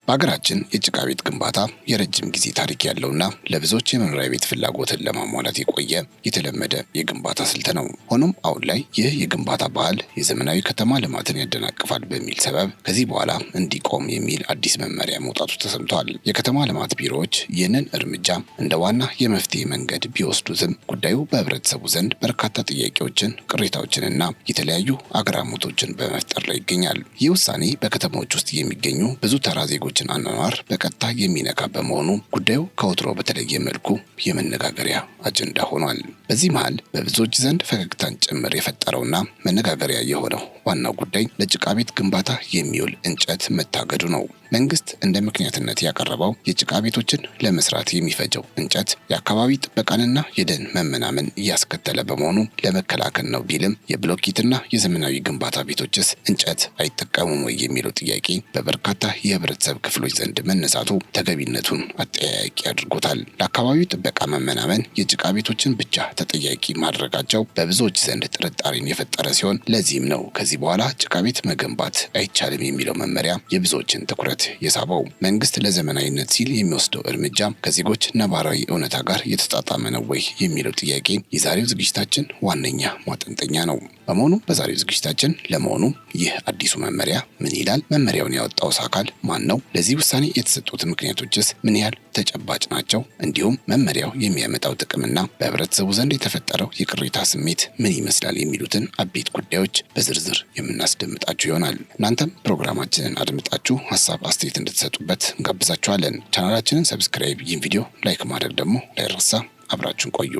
በሀገራችን የጭቃ ቤት ግንባታ የረጅም ጊዜ ታሪክ ያለውና ለብዙዎች የመኖሪያ ቤት ፍላጎትን ለማሟላት የቆየ የተለመደ የግንባታ ስልት ነው። ሆኖም አሁን ላይ ይህ የግንባታ ባህል የዘመናዊ ከተማ ልማትን ያደናቅፋል በሚል ሰበብ ከዚህ በኋላ እንዲቆም የሚል አዲስ መመሪያ መውጣቱ ተሰምቷል። የከተማ ልማት ቢሮዎች ይህንን እርምጃ እንደ ዋና የመፍትሄ መንገድ ቢወስዱትም ጉዳዩ በህብረተሰቡ ዘንድ በርካታ ጥያቄዎችን፣ ቅሬታዎችንና የተለያዩ አግራሞቶችን በመፍጠር ላይ ይገኛል። ይህ ውሳኔ በከተሞች ውስጥ የሚገኙ ብዙ ተራ ዜጎች አኗኗር በቀጥታ የሚነካ በመሆኑ ጉዳዩ ከወትሮ በተለየ መልኩ የመነጋገሪያ አጀንዳ ሆኗል። በዚህ መሃል በብዙዎች ዘንድ ፈገግታን ጭምር የፈጠረውና መነጋገሪያ የሆነው ዋናው ጉዳይ ለጭቃ ቤት ግንባታ የሚውል እንጨት መታገዱ ነው። መንግስት እንደ ምክንያትነት ያቀረበው የጭቃ ቤቶችን ለመስራት የሚፈጀው እንጨት የአካባቢ ጥበቃንና የደን መመናመን እያስከተለ በመሆኑ ለመከላከል ነው ቢልም የብሎኬትና የዘመናዊ ግንባታ ቤቶችስ እንጨት አይጠቀሙም ወይ የሚለው ጥያቄ በበርካታ የህብረተሰብ ክፍሎች ዘንድ መነሳቱ ተገቢነቱን አጠያያቂ አድርጎታል። ለአካባቢው ጥበቃ መመናመን የጭቃ ቤቶችን ብቻ ተጠያቂ ማድረጋቸው በብዙዎች ዘንድ ጥርጣሬን የፈጠረ ሲሆን ለዚህም ነው ከዚህ በኋላ ጭቃ ቤት መገንባት አይቻልም የሚለው መመሪያ የብዙዎችን ትኩረት የሳበው። መንግስት ለዘመናዊነት ሲል የሚወስደው እርምጃ ከዜጎች ነባራዊ እውነታ ጋር የተጣጣመ ነው ወይ የሚለው ጥያቄ የዛሬው ዝግጅታችን ዋነኛ ማጠንጠኛ ነው። በመሆኑ በዛሬው ዝግጅታችን ለመሆኑ ይህ አዲሱ መመሪያ ምን ይላል? መመሪያውን ያወጣው አካል ማን ነው? ለዚህ ውሳኔ የተሰጡት ምክንያቶችስ ምን ያህል ተጨባጭ ናቸው? እንዲሁም መመሪያው የሚያመጣው ጥቅምና በህብረተሰቡ ዘንድ የተፈጠረው የቅሬታ ስሜት ምን ይመስላል የሚሉትን አበይት ጉዳዮች በዝርዝር የምናስደምጣችሁ ይሆናል። እናንተም ፕሮግራማችንን አድምጣችሁ ሀሳብ አስተያየት እንድትሰጡበት እንጋብዛችኋለን። ቻናላችንን ሰብስክራይብ፣ ይህን ቪዲዮ ላይክ ማድረግ ደግሞ ላይረሳ። አብራችሁን ቆዩ።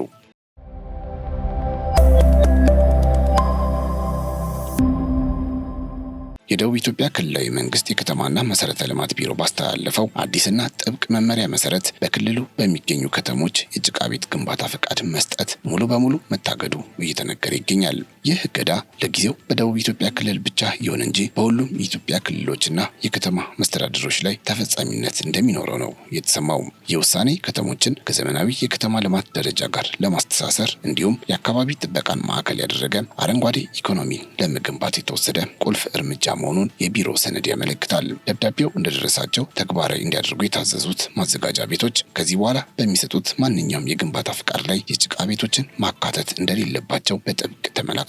የደቡብ ኢትዮጵያ ክልላዊ መንግስት የከተማና መሰረተ ልማት ቢሮ ባስተላለፈው አዲስና ጥብቅ መመሪያ መሰረት በክልሉ በሚገኙ ከተሞች የጭቃ ቤት ግንባታ ፈቃድ መስጠት ሙሉ በሙሉ መታገዱ እየተነገረ ይገኛል። ይህ እገዳ ለጊዜው በደቡብ ኢትዮጵያ ክልል ብቻ ይሁን እንጂ በሁሉም የኢትዮጵያ ክልሎችና የከተማ መስተዳድሮች ላይ ተፈጻሚነት እንደሚኖረው ነው የተሰማው። ይህ ውሳኔ ከተሞችን ከዘመናዊ የከተማ ልማት ደረጃ ጋር ለማስተሳሰር እንዲሁም የአካባቢ ጥበቃን ማዕከል ያደረገ አረንጓዴ ኢኮኖሚን ለመገንባት የተወሰደ ቁልፍ እርምጃ መሆኑን የቢሮ ሰነድ ያመለክታል። ደብዳቤው እንደደረሳቸው ተግባራዊ እንዲያደርጉ የታዘዙት ማዘጋጃ ቤቶች ከዚህ በኋላ በሚሰጡት ማንኛውም የግንባታ ፍቃድ ላይ የጭቃ ቤቶችን ማካተት እንደሌለባቸው በጥብቅ ተመላክቷል።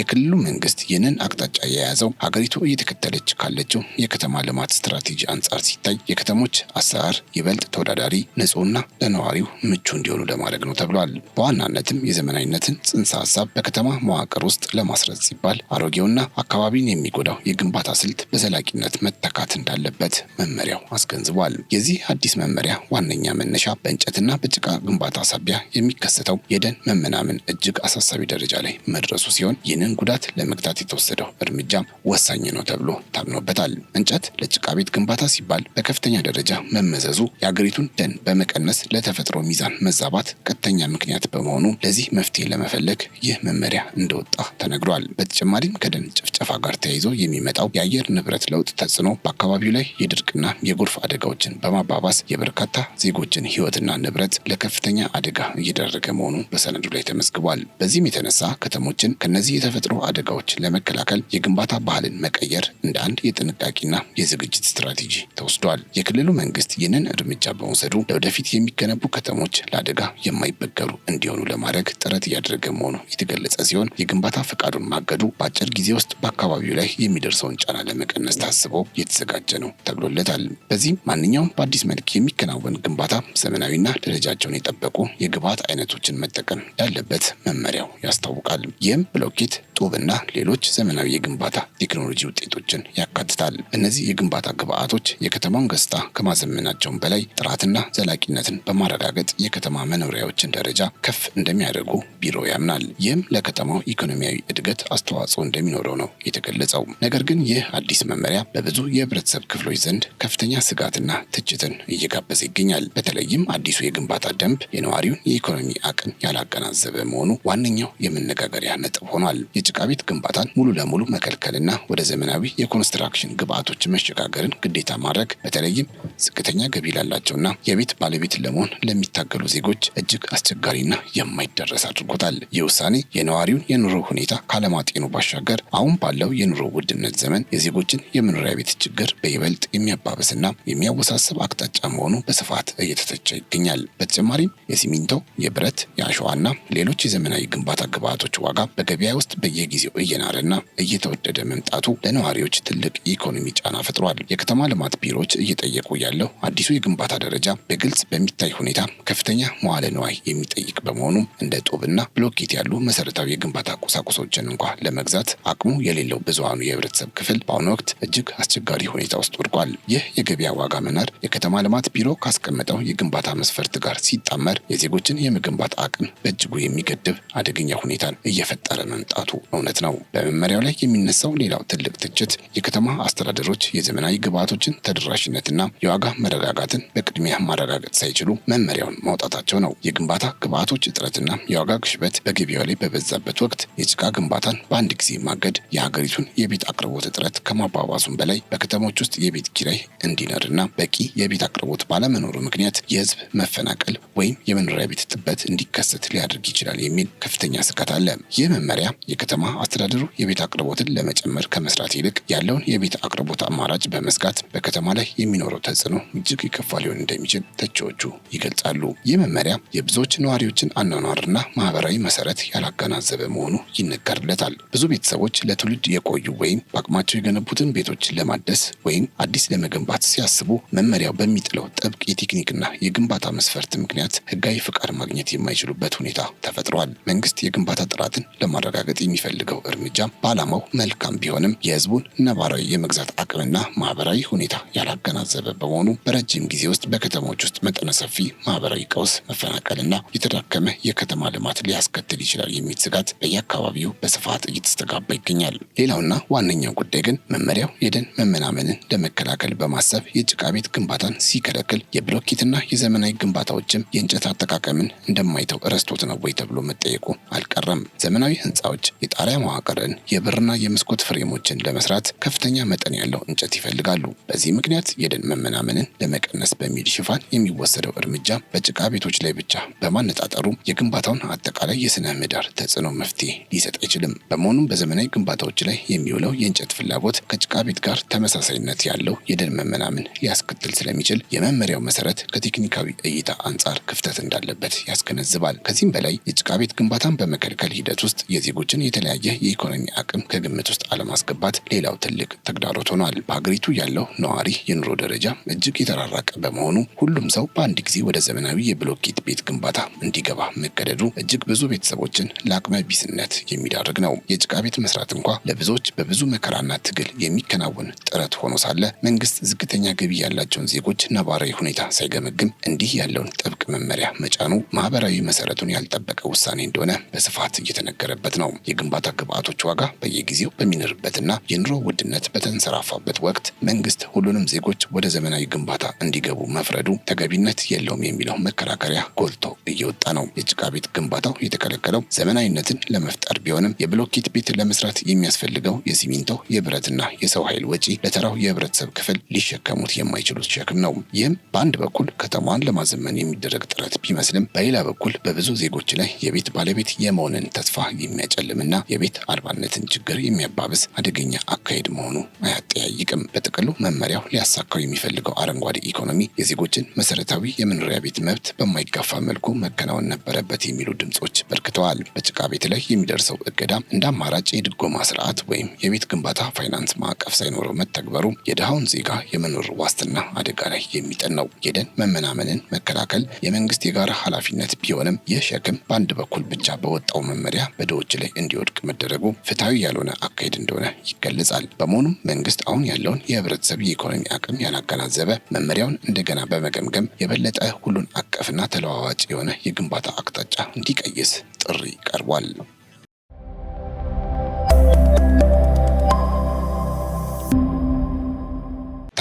የክልሉ መንግስት ይህንን አቅጣጫ የያዘው ሀገሪቱ እየተከተለች ካለችው የከተማ ልማት ስትራቴጂ አንጻር ሲታይ የከተሞች አሰራር ይበልጥ ተወዳዳሪ፣ ንጹህና ለነዋሪው ምቹ እንዲሆኑ ለማድረግ ነው ተብሏል። በዋናነትም የዘመናዊነትን ጽንሰ ሀሳብ በከተማ መዋቅር ውስጥ ለማስረጽ ሲባል አሮጌውና አካባቢን የሚጎዳው የግንባታ ስልት በዘላቂነት መተካት እንዳለበት መመሪያው አስገንዝቧል። የዚህ አዲስ መመሪያ ዋነኛ መነሻ በእንጨትና በጭቃ ግንባታ ሳቢያ የሚከሰተው የደን መመናመን እጅግ አሳሳቢ ደረጃ ላይ መድረሱ ሲሆን ይህንን ጉዳት ለመግታት የተወሰደው እርምጃ ወሳኝ ነው ተብሎ ታምኖበታል። እንጨት ለጭቃ ቤት ግንባታ ሲባል በከፍተኛ ደረጃ መመዘዙ የአገሪቱን ደን በመቀነስ ለተፈጥሮ ሚዛን መዛባት ቀጥተኛ ምክንያት በመሆኑ ለዚህ መፍትሄ ለመፈለግ ይህ መመሪያ እንደወጣ ተነግሯል። በተጨማሪም ከደን ጭፍጨፋ ጋር ተያይዞ የሚመጣው የአየር ንብረት ለውጥ ተጽዕኖ በአካባቢው ላይ የድርቅና የጎርፍ አደጋዎችን በማባባስ የበርካታ ዜጎችን ሕይወትና ንብረት ለከፍተኛ አደጋ እየዳረገ መሆኑ በሰነዱ ላይ ተመዝግቧል። በዚህም የተነሳ ከተሞችን ከነዚህ የተፈጥሮ አደጋዎች ለመከላከል የግንባታ ባህልን መቀየር እንደ አንድ የጥንቃቄና የዝግጅት ስትራቴጂ ተወስዷል። የክልሉ መንግስት ይህንን እርምጃ በመውሰዱ ለወደፊት የሚገነቡ ከተሞች ለአደጋ የማይበገሩ እንዲሆኑ ለማድረግ ጥረት እያደረገ መሆኑ የተገለጸ ሲሆን የግንባታ ፈቃዱን ማገዱ በአጭር ጊዜ ውስጥ በአካባቢው ላይ የሚደርሰውን ጫና ለመቀነስ ታስቦ የተዘጋጀ ነው ተብሎለታል። በዚህም ማንኛውም በአዲስ መልክ የሚከናወን ግንባታ ዘመናዊና ደረጃቸውን የጠበቁ የግብዓት አይነቶችን መጠቀም እንዳለበት መመሪያው ያስታውቃል። ይህም ብሎኬት፣ ጡብና ሌሎች ዘመናዊ የግንባታ ቴክኖሎጂ ውጤቶችን ያካትታል። እነዚህ የግንባታ ግብዓቶች የከተማውን ገጽታ ከማዘመናቸውም በላይ ጥራትና ዘላቂነትን በማረጋገጥ የከተማ መኖሪያዎችን ደረጃ ከፍ እንደሚያደርጉ ቢሮ ያምናል። ይህም ለከተማው ኢኮኖሚያዊ እድገት አስተዋጽኦ እንደሚኖረው ነው የተገለጸው። ነገር ግን ይህ አዲስ መመሪያ በብዙ የህብረተሰብ ክፍሎች ዘንድ ከፍተኛ ስጋትና ትችትን እየጋበዘ ይገኛል። በተለይም አዲሱ የግንባታ ደንብ የነዋሪውን የኢኮኖሚ አቅም ያላገናዘበ መሆኑ ዋነኛው የመነጋገሪያ ነጥብ ሆኗል። የጭቃ ቤት ግንባታን ሙሉ ለሙሉ መከልከልና ወደ ዘመናዊ የኮንስትራክሽን ግብዓቶች መሸጋገርን ግዴታ ማድረግ በተለይም ዝቅተኛ ገቢ ላላቸውና የቤት ባለቤት ለመሆን ለሚታገሉ ዜጎች እጅግ አስቸጋሪና የማይደረስ አድርጎታል። ይህ ውሳኔ የነዋሪውን የኑሮ ሁኔታ ካለማጤኑ ባሻገር አሁን ባለው የኑሮ ውድነት ዘመን የዜጎችን የመኖሪያ ቤት ችግር በይበልጥ የሚያባብስና የሚያወሳስብ አቅጣጫ መሆኑ በስፋት እየተተቸ ይገኛል። በተጨማሪም የሲሚንቶ፣ የብረት፣ የአሸዋና ሌሎች የዘመናዊ ግንባታ ግብዓቶች ዋጋ በገበያ ውስጥ በየጊዜው እየናረና እየተወደደ መምጣቱ ለነዋሪዎች ትልቅ የኢኮኖሚ ጫና ፈጥሯል። የከተማ ልማት ቢሮዎች እየጠየቁ ያለው አዲሱ የግንባታ ደረጃ በግልጽ በሚታይ ሁኔታ ከፍተኛ መዋለ ንዋይ የሚጠይቅ በመሆኑ እንደ ጡብና ብሎኬት ያሉ መሰረታዊ የግንባታ ቁሳቁሶችን እንኳ ለመግዛት አቅሙ የሌለው ብዙሃኑ የህብረተሰብ ክፍል በአሁኑ ወቅት እጅግ አስቸጋሪ ሁኔታ ውስጥ ወድቋል። ይህ የገበያ ዋጋ መናር የከተማ ልማት ቢሮ ካስቀመጠው የግንባታ መስፈርት ጋር ሲጣመር የዜጎችን የመገንባት አቅም በእጅጉ የሚገድብ አደገኛ ሁኔታን እየፈጠረ መምጣቱ እውነት ነው። በመመሪያው ላይ የሚነሳው ሌላው ትልቅ ትችት የከተማ አስተዳደሮች የዘመናዊ ግብዓቶችን ተደራሽነትና የዋጋ መረጋጋትን በቅድሚያ ማረጋገጥ ሳይችሉ መመሪያውን ማውጣታቸው ነው። የግንባታ ግብዓቶች እጥረትና የዋጋ ግሽበት በገበያው ላይ በበዛበት ወቅት የጭቃ ግንባታን በአንድ ጊዜ ማገድ የሀገሪቱን የቤት አቅርቦት እጥረት ከማባባሱም በላይ በከተሞች ውስጥ የቤት ኪራይ እንዲነርና በቂ የቤት አቅርቦት ባለመኖሩ ምክንያት የህዝብ መፈናቀል ወይም የመኖሪያ ቤት ጥበት እንዲከሰት ሊያደርግ ይችላል የሚል ከፍተኛ ስጋት አለ። ይህ መመሪያ የከተማ አስተዳደሩ የቤት አቅርቦትን ለመጨመር ከመስራት ይልቅ ያለውን የቤት አቅርቦት አማራጭ በመስጋት በከተማ ላይ የሚኖረው ተጽዕኖ እጅግ የከፋ ሊሆን እንደሚችል ተቺዎቹ ይገልጻሉ። ይህ መመሪያ የብዙዎች ነዋሪዎችን አኗኗርና ማህበራዊ መሰረት ያላገናዘበ መሆኑ ይነገርለታል። ብዙ ቤተሰቦች ለትውልድ የቆዩ ወይም በአቅማቸው የገነቡትን ቤቶች ለማደስ ወይም አዲስ ለመገንባት ሲያስቡ መመሪያው በሚጥለው ጥብቅ የቴክኒክና የግንባታ መስፈርት ምክንያት ህጋዊ ፍቃድ ማግኘት የማይችሉበት ሁኔታ ተፈጥሯል። መንግስት የግንባታ ጥራትን ለማረጋገጥ የሚፈልገው እርምጃ በዓላማው መልካም ቢሆንም የህዝቡን ነባራዊ የመግዛት አቅምና ማህበራዊ ሁኔታ ያላገናዘበ በመሆኑ በረጅም ጊዜ ውስጥ በከተሞች ውስጥ መጠነ ሰፊ ማህበራዊ ቀውስ፣ መፈናቀልና የተዳከመ የከተማ ልማት ሊያስከትል ይችላል የሚል ስጋት በየአካባቢው በስፋት እየተስተጋባ ይገኛል። ሌላውና ዋነኛው ጉዳይ ግን መመሪያው የደን መመናመንን ለመከላከል በማሰብ የጭቃ ቤት ግንባታን ሲከለክል የብሎኬትና የዘመናዊ ግንባታዎችም የእንጨት አጠቃቀምን እንደማይተው ረስቶት ነው ወይ ተብሎ መጠየቁ አልቀረም። ዘመናዊ ህንፃዎች የጣሪያ መዋቅርን፣ የበርና የመስኮት ፍሬሞችን ለመስራት ከፍተኛ መጠን ያለው እንጨት ይፈልጋሉ። በዚህ ምክንያት የደን መመናመንን ለመቀነስ በሚል ሽፋን የሚወሰደው እርምጃ በጭቃ ቤቶች ላይ ብቻ በማነጣጠሩ የግንባታውን አጠቃላይ የስነ ምህዳር ተጽዕኖ መፍትሄ ሊሰጥ አይችልም። በመሆኑም በዘመናዊ ግንባታዎች ላይ የሚውለው የእንጨት ፍላጎት ከጭቃ ቤት ጋር ተመሳሳይነት ያለው የደን መመናመን ሊያስከትል ስለሚችል የመመሪያው መሰረት ከቴክኒካዊ እይታ አንጻር ክፍተት እንዳለበት ያስገነዝባል። ከዚህም በላይ የጭቃ ቤት ግንባታን በመከልከል ሂደት ውስጥ የዜጎችን የተለያየ የኢኮኖሚ አቅም ከግምት ውስጥ አለማስገባት ሌላው ትልቅ ተግዳሮት ሆኗል። በሀገሪቱ ያለው ነዋሪ የኑሮ ደረጃ እጅግ የተራራቀ በመሆኑ ሁሉም ሰው በአንድ ጊዜ ወደ ዘመናዊ የብሎኬት ቤት ግንባታ እንዲገባ መገደዱ እጅግ ብዙ ቤተሰቦችን ለአቅመ ቢስነት የሚዳርግ ነው። የጭቃ ቤት መስራት እንኳ ለብዙዎች በብዙ መከራና ትግል የሚከናወን ጥረት ሆኖ ሳለ መንግስት ዝቅተኛ ገቢ ያላቸውን ዜጎች ነባራዊ ሁኔታ ሳይገመግም እንዲህ ያለውን ጥብቅ መመሪያ መጫኑ ማህበራዊ መሰረቱን ያልጠበቀ ውሳኔ እንደሆነ በስፋት እየተነገረበት ነው። የግንባታ ግብዓቶች ዋጋ በየጊዜው በሚንርበትና የኑሮ ውድነት በተንሰራፋበት ወቅት መንግስት ሁሉንም ዜጎች ወደ ዘመናዊ ግንባታ እንዲገቡ መፍረዱ ተገቢነት የለውም የሚለው መከራከሪያ ጎልቶ እየወጣ ነው። የጭቃ ቤት ግንባታው የተከለከለው ዘመናዊነትን ለመፍጠር ቢሆንም የብሎኬት ቤት ለመስራት የሚያስፈልገው የሲሚንቶ፣ የብረትና የሰው ኃይል ወጪ ለተራው የህብረተሰብ ክፍል ሊሸከሙት የማይችሉት ሸክም ነው። ይህም በአንድ በኩል ከተማዋን ለማዘመን የሚደረግ ጥረት ቢመስልም በሌላ በኩል በብዙ ዜጎች ላይ የቤት ባለቤት የመሆንን ተስፋ የሚያጨልምና የቤት አልባነትን ችግር የሚያባብስ አደገኛ አካሄድ መሆኑ አያጠያይቅም። በጥቅሉ መመሪያው ሊያሳካው የሚፈልገው አረንጓዴ ኢኮኖሚ የዜጎችን መሰረታዊ የመኖሪያ ቤት መብት በማይጋፋ መልኩ መከናወን ነበረበት የሚሉ ድምጾች በርክተዋል። በጭቃ ቤት ላይ የሚደርሰው እገዳ እንደ አማራጭ የድጎማ ስርዓት ወይም የቤት ግንባታ ፋይናንስ ማዕቀፍ ሳይኖረው መተግበሩ የድሃውን ዜጋ የመኖር ዋስትና አደጋ ላይ የሚጥል ነው። የደን መመናመንን መከላከል የመንግስት የጋራ ኃላፊነት ቢሆንም ይህ ሸክም በአንድ በኩል ብቻ በወጣው መመሪያ በድሆች ላይ እንዲወድቅ መደረጉ ፍትሐዊ ያልሆነ አካሄድ እንደሆነ ይገለጻል። በመሆኑም መንግስት አሁን ያለውን የህብረተሰብ የኢኮኖሚ አቅም ያላገናዘበ መመሪያውን እንደገና በመገምገም የበለጠ ሁሉን አቀፍና ተለዋዋጭ የሆነ የግንባታ አቅጣጫ እንዲቀይስ ጥሪ ቀርቧል።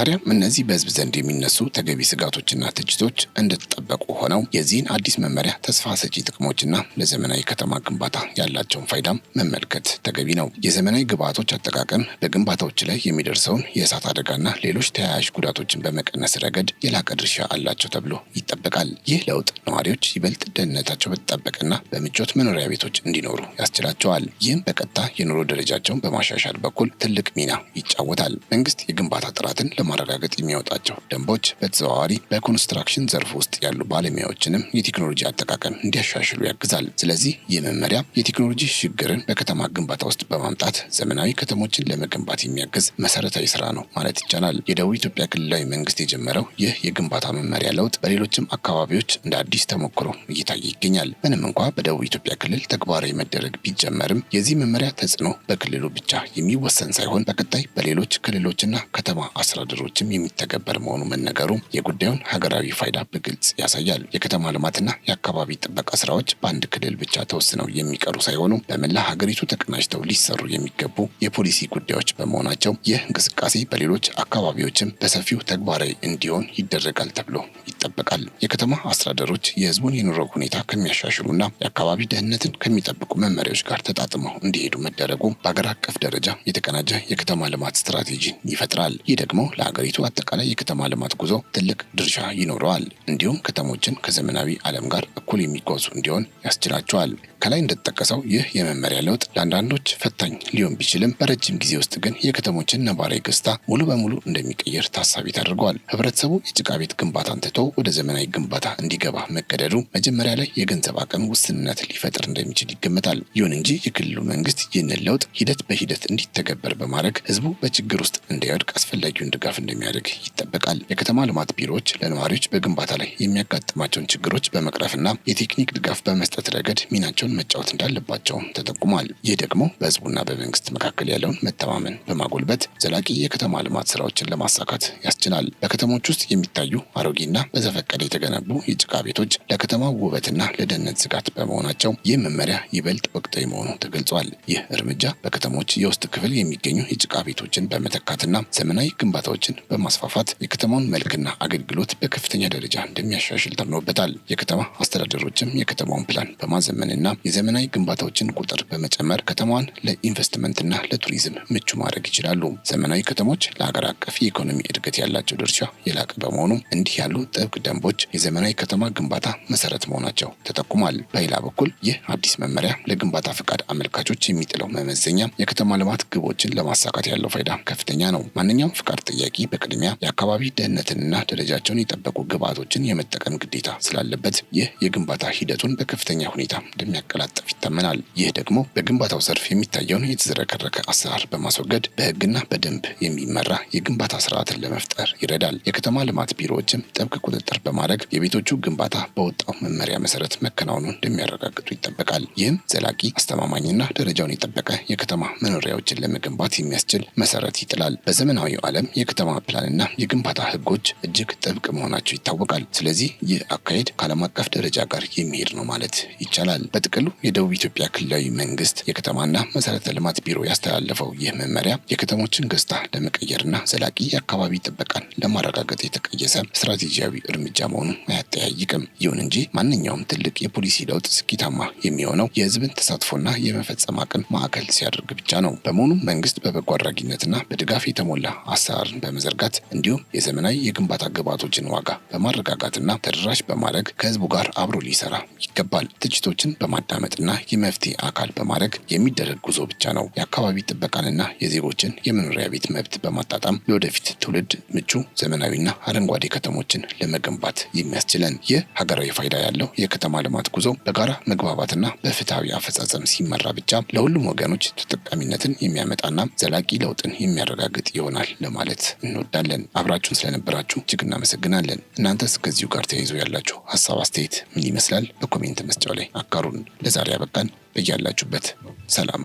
ታዲያም እነዚህ በህዝብ ዘንድ የሚነሱ ተገቢ ስጋቶችና ትችቶች እንደተጠበቁ ሆነው የዚህን አዲስ መመሪያ ተስፋ ሰጪ ጥቅሞችና ለዘመናዊ ከተማ ግንባታ ያላቸውን ፋይዳም መመልከት ተገቢ ነው። የዘመናዊ ግብዓቶች አጠቃቀም በግንባታዎች ላይ የሚደርሰውን የእሳት አደጋና ሌሎች ተያያዥ ጉዳቶችን በመቀነስ ረገድ የላቀ ድርሻ አላቸው ተብሎ ይጠበቃል። ይህ ለውጥ ነዋሪዎች ይበልጥ ደህንነታቸው በተጠበቀና በምቾት መኖሪያ ቤቶች እንዲኖሩ ያስችላቸዋል። ይህም በቀጥታ የኑሮ ደረጃቸውን በማሻሻል በኩል ትልቅ ሚና ይጫወታል። መንግስት የግንባታ ጥራትን ለማረጋገጥ የሚያወጣቸው ደንቦች በተዘዋዋሪ በኮንስትራክሽን ዘርፍ ውስጥ ያሉ ባለሙያዎችንም የቴክኖሎጂ አጠቃቀም እንዲያሻሽሉ ያግዛል። ስለዚህ ይህ መመሪያ የቴክኖሎጂ ሽግግርን በከተማ ግንባታ ውስጥ በማምጣት ዘመናዊ ከተሞችን ለመገንባት የሚያግዝ መሰረታዊ ስራ ነው ማለት ይቻላል። የደቡብ ኢትዮጵያ ክልላዊ መንግስት የጀመረው ይህ የግንባታ መመሪያ ለውጥ በሌሎችም አካባቢዎች እንደ አዲስ ተሞክሮ እየታየ ይገኛል። ምንም እንኳ በደቡብ ኢትዮጵያ ክልል ተግባራዊ መደረግ ቢጀመርም የዚህ መመሪያ ተጽዕኖ በክልሉ ብቻ የሚወሰን ሳይሆን በቀጣይ በሌሎች ክልሎችና ከተማ አስተዳደሮችም የሚተገበር መሆኑ መነገሩ የጉዳዩን ሀገራዊ ፋይዳ በግልጽ ያሳያል። የከተማ ልማትና የአካባቢ ጥበቃ ስራዎች በአንድ ክልል ብቻ ተወስነው የሚቀሩ ሳይሆኑ በመላ ሀገሪቱ ተቀናጅተው ሊሰሩ የሚገቡ የፖሊሲ ጉዳዮች በመሆናቸው ይህ እንቅስቃሴ በሌሎች አካባቢዎችም በሰፊው ተግባራዊ እንዲሆን ይደረጋል ተብሎ ይጠበቃል። የከተማ አስተዳደሮች የህዝቡን የኑሮ ሁኔታ ከሚያሻሽሉና የአካባቢ ደህንነትን ከሚጠብቁ መመሪያዎች ጋር ተጣጥመው እንዲሄዱ መደረጉ በአገር አቀፍ ደረጃ የተቀናጀ የከተማ ልማት ስትራቴጂን ይፈጥራል። ይህ ደግሞ ለሀገሪቱ አጠቃላይ የከተማ ልማት ጉዞ ትልቅ ድርሻ ይኖረዋል። እንዲሁም ከተሞችን ከዘመናዊ ዓለም ጋር እኩል የሚጓዙ እንዲሆን ያስችላቸዋል። ከላይ እንደተጠቀሰው ይህ የመመሪያ ለውጥ ለአንዳንዶች ፈታኝ ሊሆን ቢችልም በረጅም ጊዜ ውስጥ ግን የከተሞችን ነባራዊ ገጽታ ሙሉ በሙሉ እንደሚቀይር ታሳቢ ተደርጓል። ህብረተሰቡ የጭቃ ቤት ግንባታን ትቶ ወደ ዘመናዊ ግንባታ እንዲገባ መገደዱ መጀመሪያ ላይ የገንዘብ አቅም ውስንነት ሊፈጥር እንደሚችል ይገመታል። ይሁን እንጂ የክልሉ መንግስት ይህንን ለውጥ ሂደት በሂደት እንዲተገበር በማድረግ ህዝቡ በችግር ውስጥ እንዳይወድቅ አስፈላጊውን ድጋፍ እንደሚያደርግ ይጠበቃል። የከተማ ልማት ቢሮዎች ለነዋሪዎች በግንባታ ላይ የሚያጋጥማቸውን ችግሮች በመቅረፍና የቴክኒክ ድጋፍ በመስጠት ረገድ ሚናቸውን መጫወት እንዳለባቸውም ተጠቁሟል። ይህ ደግሞ በህዝቡና በመንግስት መካከል ያለውን መተማመን በማጎልበት ዘላቂ የከተማ ልማት ስራዎችን ለማሳካት ያስችላል። በከተሞች ውስጥ የሚታዩ አሮጌና በዘፈቀደ የተገነቡ የጭቃ ቤቶች ለከተማው ውበትና ለደህንነት ስጋት በመሆናቸው ይህ መመሪያ ይበልጥ ወቅታዊ መሆኑ ተገልጿል። ይህ እርምጃ በከተሞች የውስጥ ክፍል የሚገኙ የጭቃ ቤቶችን በመተካትና ዘመናዊ ግንባታዎችን በማስፋፋት የከተማውን መልክና አገልግሎት በከፍተኛ ደረጃ እንደሚያሻሽል ተምኖበታል። የከተማ አስተዳደሮችም የከተማውን ፕላን በማዘመንና የዘመናዊ ግንባታዎችን ቁጥር በመጨመር ከተማዋን ለኢንቨስትመንትና ለቱሪዝም ምቹ ማድረግ ይችላሉ። ዘመናዊ ከተሞች ለሀገር አቀፍ የኢኮኖሚ እድገት ያላቸው ድርሻ የላቀ በመሆኑ እንዲህ ያሉ ጥብቅ ደንቦች የዘመናዊ ከተማ ግንባታ መሰረት መሆናቸው ተጠቁሟል። በሌላ በኩል ይህ አዲስ መመሪያ ለግንባታ ፈቃድ አመልካቾች የሚጥለው መመዘኛ የከተማ ልማት ግቦችን ለማሳካት ያለው ፋይዳ ከፍተኛ ነው። ማንኛውም ፈቃድ ጠያቂ በቅድሚያ የአካባቢ ደህንነትንና ደረጃቸውን የጠበቁ ግብዓቶችን የመጠቀም ግዴታ ስላለበት ይህ የግንባታ ሂደቱን በከፍተኛ ሁኔታ እንደሚያቀላጥፍ ይታመናል። ይህ ደግሞ በግንባታው ዘርፍ የሚታየውን የተዝረከረከ አሰራር በማስወገድ በህግና በደንብ የሚመራ የግንባታ ስርዓትን ለመፍጠር ይረዳል። የከተማ ልማት ቢሮዎችም ጥብቅ ቁጥጥር በማድረግ የቤቶቹ ግንባታ በወጣው መመሪያ መሰረት መከናወኑን እንደሚያረጋግጡ ይጠበቃል። ይህም ዘላቂ፣ አስተማማኝና ደረጃውን የጠበቀ የከተማ መኖሪያዎችን ለመገንባት የሚያስችል መሰረት ይጥላል። በዘመናዊው ዓለም የከተማ ፕላንና የግንባታ ህጎች እጅግ ጥብቅ መሆናቸው ይታወቃል። ስለዚህ ይህ አካሄድ ከዓለም አቀፍ ደረጃ ጋር የሚሄድ ነው ማለት ይቻላል። በጥቅሉ የደቡብ ኢትዮጵያ ክልላዊ መንግስት የከተማና መሰረተ ልማት ቢሮ ያስተላለፈው ይህ መመሪያ የከተሞችን ገጽታ ለመቀየርና ዘላቂ የአካባቢ ጥበቃን ለማረጋገጥ የተቀየሰ ስትራቴጂያዊ እርምጃ መሆኑን አያጠያይቅም። ይሁን እንጂ ማንኛውም ትልቅ የፖሊሲ ለውጥ ስኬታማ የሚሆነው የህዝብን ተሳትፎና የመፈጸም አቅም ማዕከል ሲያደርግ ብቻ ነው። በመሆኑም መንግስት በበጎ አድራጊነትና በድጋፍ የተሞላ አሰራርን በመዘርጋት እንዲሁም የዘመናዊ የግንባታ ግብዓቶችን ዋጋ በማረጋጋትና ተደራሽ በማድረግ ከህዝቡ ጋር አብሮ ሊሰራ ይገባል። ትችቶችን በማዳመጥና የመፍትሄ አካል በማድረግ የሚደረግ ጉዞ ብቻ ነው የአካባቢ ጥበቃንና የዜጎችን የመኖሪያ ቤት መብት በማጣጣም ለወደፊት ትውልድ ምቹ፣ ዘመናዊና አረንጓዴ ከተሞችን ለመገንባት የሚያስችለን። ይህ ሀገራዊ ፋይዳ ያለው የከተማ ልማት ጉዞ በጋራ መግባባትና በፍትሐዊ አፈጻጸም ሲመራ ብቻ ለሁሉም ወገኖች ተጠቃሚነትን የሚያመጣና ዘላቂ ለውጥን የሚያረጋግጥ ይሆናል ለማለት እንወዳለን። አብራችሁን ስለነበራችሁ እጅግ እናመሰግናለን። እናንተስ ከዚሁ ጋር ተያይዞ ያላችሁ ሀሳብ አስተያየት ምን ይመስላል? በኮሜንት መስጫው ላይ አጋሩን። ለዛሬ ያበቃን። በያላችሁበት ሰላም